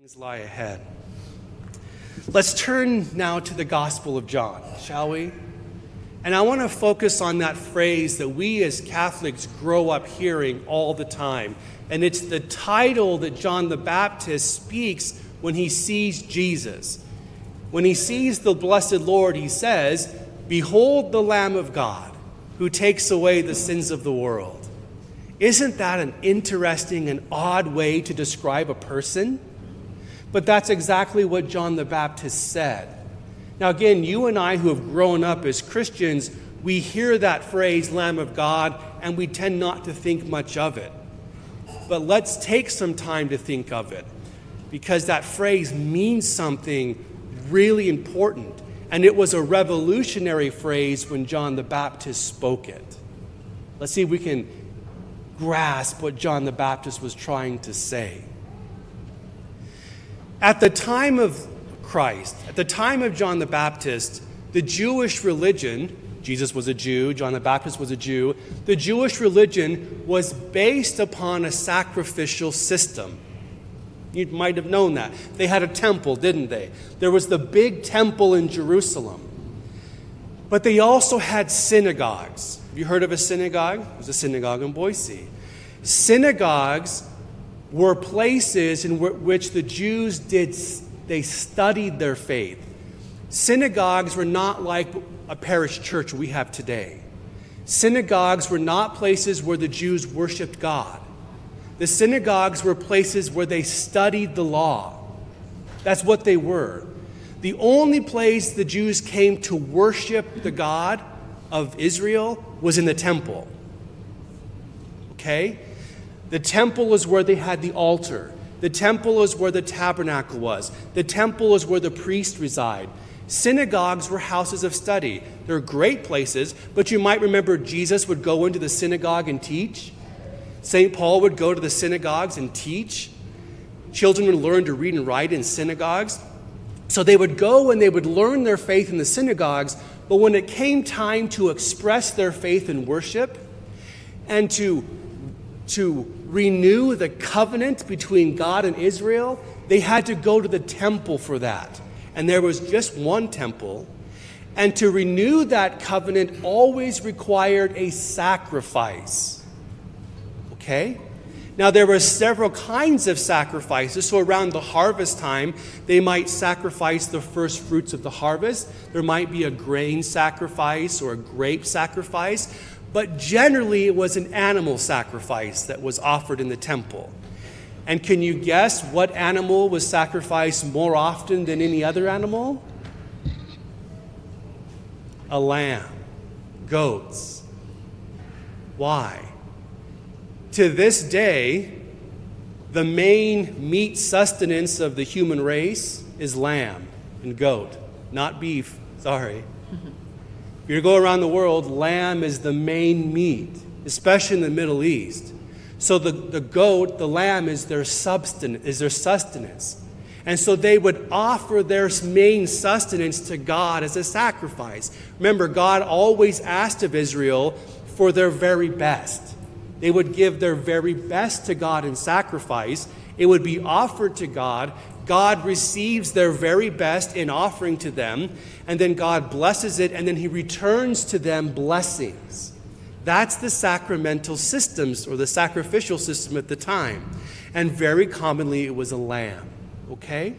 Things lie ahead. Let's turn now to the Gospel of John, shall we? And I want to focus on that phrase that we as Catholics grow up hearing all the time. And it's the title that John the Baptist speaks when he sees Jesus. When he sees the blessed Lord, he says, "Behold the Lamb of God, who takes away the sins of the world." Isn't that an interesting and odd way to describe a person? But that's exactly what John the Baptist said. Now again, you and I who have grown up as Christians, we hear that phrase, Lamb of God, and we tend not to think much of it. But let's take some time to think of it, because that phrase means something really important. And it was a revolutionary phrase when John the Baptist spoke it. Let's see if we can grasp what John the Baptist was trying to say. At the time of Christ, at the time of John the Baptist, the Jewish religion, Jesus was a Jew, John the Baptist was a Jew, the Jewish religion was based upon a sacrificial system. You might have known that. They had a temple, didn't they? There was the big temple in Jerusalem. But they also had synagogues. Have you heard of a synagogue? There's a synagogue in Boise. Synagogues were places in which the Jews they studied their faith. Synagogues were not like a parish church we have today. Synagogues were not places where the Jews worshiped God. The synagogues were places where they studied the law. That's what they were. The only place the Jews came to worship the God of Israel was in the temple. Okay? The temple is where they had the altar. The temple is where the tabernacle was. The temple is where the priests reside. Synagogues were houses of study. They're great places, but you might remember Jesus would go into the synagogue and teach. St. Paul would go to the synagogues and teach. Children would learn to read and write in synagogues. So they would go and they would learn their faith in the synagogues, but when it came time to express their faith in worship and to renew the covenant between God and Israel, they had to go to the temple for that. And there was just one temple. And to renew that covenant always required a sacrifice. Okay? Now, there were several kinds of sacrifices. So around the harvest time, they might sacrifice the first fruits of the harvest. There might be a grain sacrifice or a grape sacrifice. But generally, it was an animal sacrifice that was offered in the temple. And can you guess what animal was sacrificed more often than any other animal? A lamb. Goats. Why? To this day, the main meat sustenance of the human race is lamb and goat, not beef. Sorry. If you go around the world, lamb is the main meat, especially in the Middle East. So the goat, the lamb, is their sustenance. And so they would offer their main sustenance to God as a sacrifice. Remember, God always asked of Israel for their very best. They would give their very best to God in sacrifice. It would be offered to God. God receives their very best in offering to them, and then God blesses it, and then he returns to them blessings. That's the sacramental systems, or the sacrificial system at the time. And very commonly it was a lamb. Okay?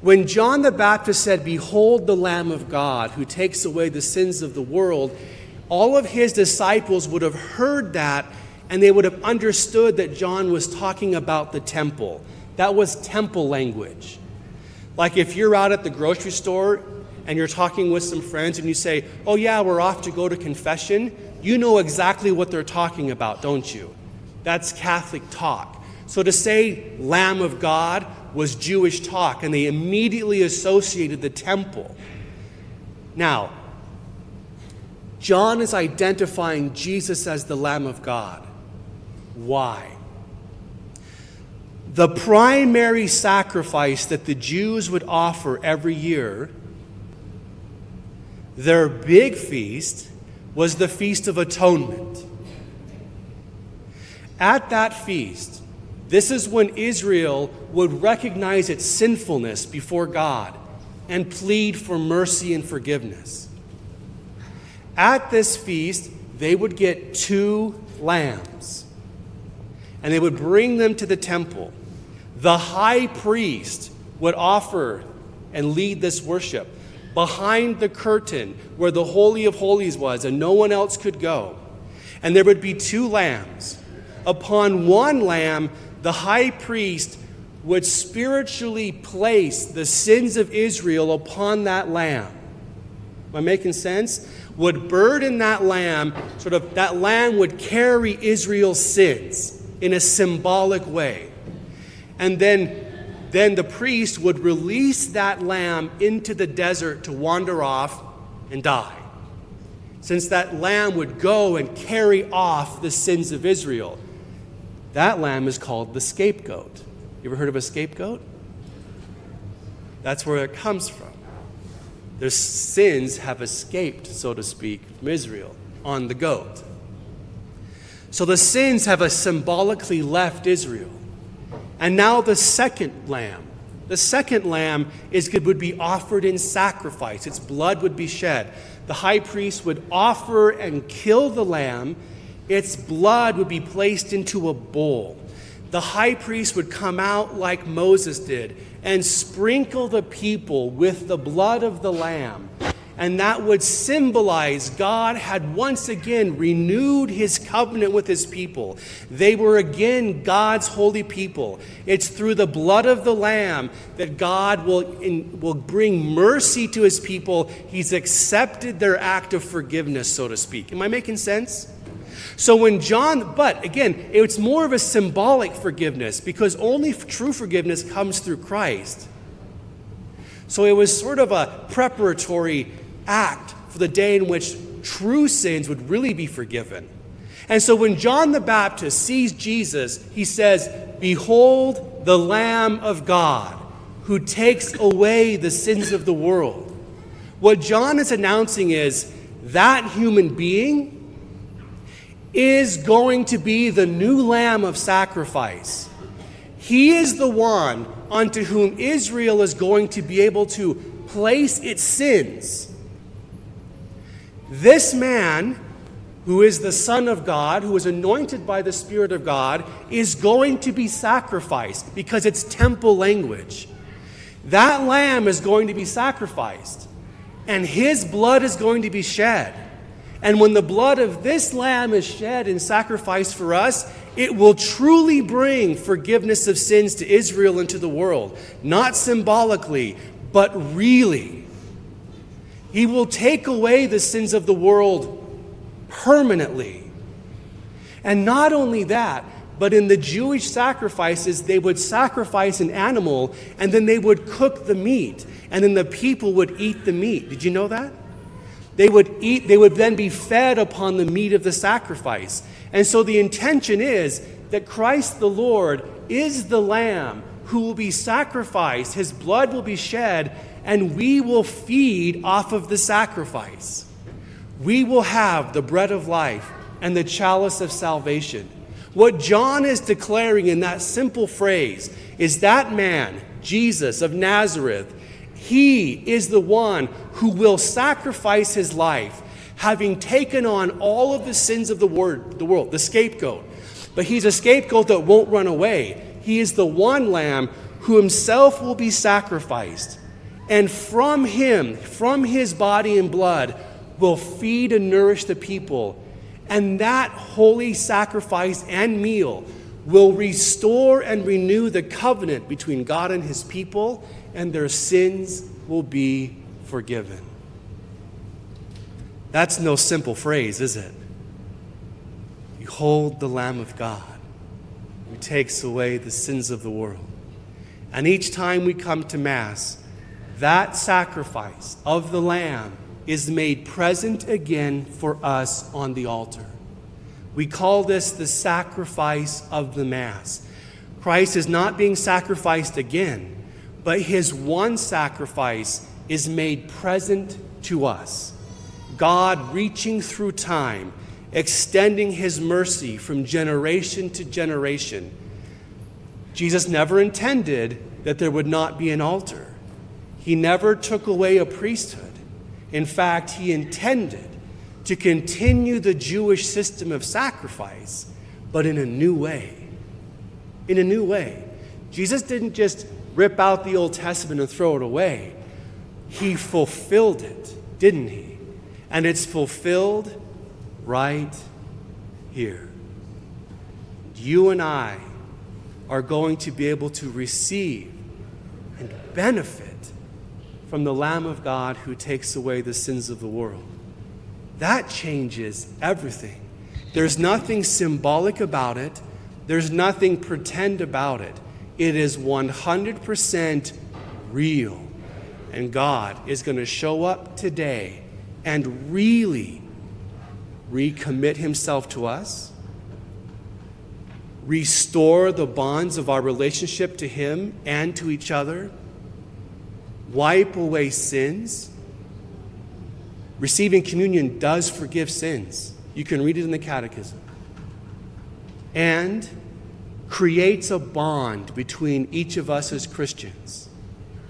When John the Baptist said, "Behold the Lamb of God, who takes away the sins of the world," all of his disciples would have heard that, and they would have understood that John was talking about the temple. That was temple language. Like if you're out at the grocery store and you're talking with some friends and you say, "Oh yeah, we're off to go to confession," you know exactly what they're talking about, don't you? That's Catholic talk. So to say Lamb of God was Jewish talk, and they immediately associated the temple. Now, John is identifying Jesus as the Lamb of God. Why? The primary sacrifice that the Jews would offer every year, their big feast, was the Feast of Atonement. At that feast, This is when Israel would recognize its sinfulness before God and plead for mercy and forgiveness. At this feast, they would get 2 lambs, and they would bring them to the temple. The high priest would offer and lead this worship behind the curtain where the Holy of Holies was, and no one else could go. And there would be 2 lambs. Upon one lamb, the high priest would spiritually place the sins of Israel upon that lamb. Am I making sense? Would burden that lamb, that lamb would carry Israel's sins in a symbolic way. And then the priest would release that lamb into the desert to wander off and die. Since that lamb would go and carry off the sins of Israel, that lamb is called the scapegoat. You ever heard of a scapegoat? That's where it comes from. Their sins have escaped, so to speak, from Israel on the goat. So the sins have symbolically left Israel. And now the second lamb. The second lamb would be offered in sacrifice. Its blood would be shed. The high priest would offer and kill the lamb. Its blood would be placed into a bowl. The high priest would come out like Moses did and sprinkle the people with the blood of the lamb. And that would symbolize God had once again renewed his covenant with his people. They were again God's holy people. It's through the blood of the lamb that God will bring mercy to his people. He's accepted their act of forgiveness, so to speak. Am I making sense? So but again, it's more of a symbolic forgiveness because only true forgiveness comes through Christ. So it was sort of a preparatory act for the day in which true sins would really be forgiven. And so when John the Baptist sees Jesus, he says, "Behold the Lamb of God who takes away the sins of the world." What John is announcing is that human being is going to be the new lamb of sacrifice. He is the one unto whom Israel is going to be able to place its sins. This man, who is the Son of God, who is anointed by the Spirit of God, is going to be sacrificed because it's temple language. That lamb is going to be sacrificed, and his blood is going to be shed. And when the blood of this lamb is shed and sacrificed for us, it will truly bring forgiveness of sins to Israel and to the world. Not symbolically, but really. He will take away the sins of the world permanently. And not only that, but in the Jewish sacrifices, they would sacrifice an animal, and then they would cook the meat, and then the people would eat the meat. Did you know that? They would then be fed upon the meat of the sacrifice. And so the intention is that Christ the Lord is the Lamb who will be sacrificed. His blood will be shed, and we will feed off of the sacrifice. We will have the bread of life and the chalice of salvation. What John is declaring in that simple phrase is that man, Jesus of Nazareth, he is the one who will sacrifice his life, having taken on all of the sins of the world, the scapegoat. But he's a scapegoat that won't run away. He is the one lamb who himself will be sacrificed. And from him, from his body and blood, will feed and nourish the people. And that holy sacrifice and meal will restore and renew the covenant between God and his people, and their sins will be forgiven. That's no simple phrase, is it? Behold the Lamb of God who takes away the sins of the world. And each time we come to Mass, that sacrifice of the Lamb is made present again for us on the altar. We call this the sacrifice of the Mass. Christ is not being sacrificed again, but his one sacrifice is made present to us. God reaching through time, extending his mercy from generation to generation. Jesus never intended that there would not be an altar. He never took away a priesthood. In fact, he intended to continue the Jewish system of sacrifice, but in a new way. In a new way. Jesus didn't just rip out the Old Testament and throw it away. He fulfilled it, didn't he? And it's fulfilled right here. You and I are going to be able to receive and benefit from the Lamb of God who takes away the sins of the world. That changes everything. There's nothing symbolic about it. There's nothing pretend about it. It is 100% real. And God is going to show up today and really recommit himself to us, restore the bonds of our relationship to him and to each other, wipe away sins. Receiving communion does forgive sins. You can read it in the Catechism. And creates a bond between each of us as Christians,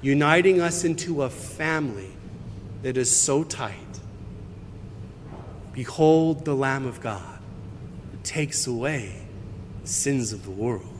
uniting us into a family that is so tight. Behold the Lamb of God who takes away the sins of the world.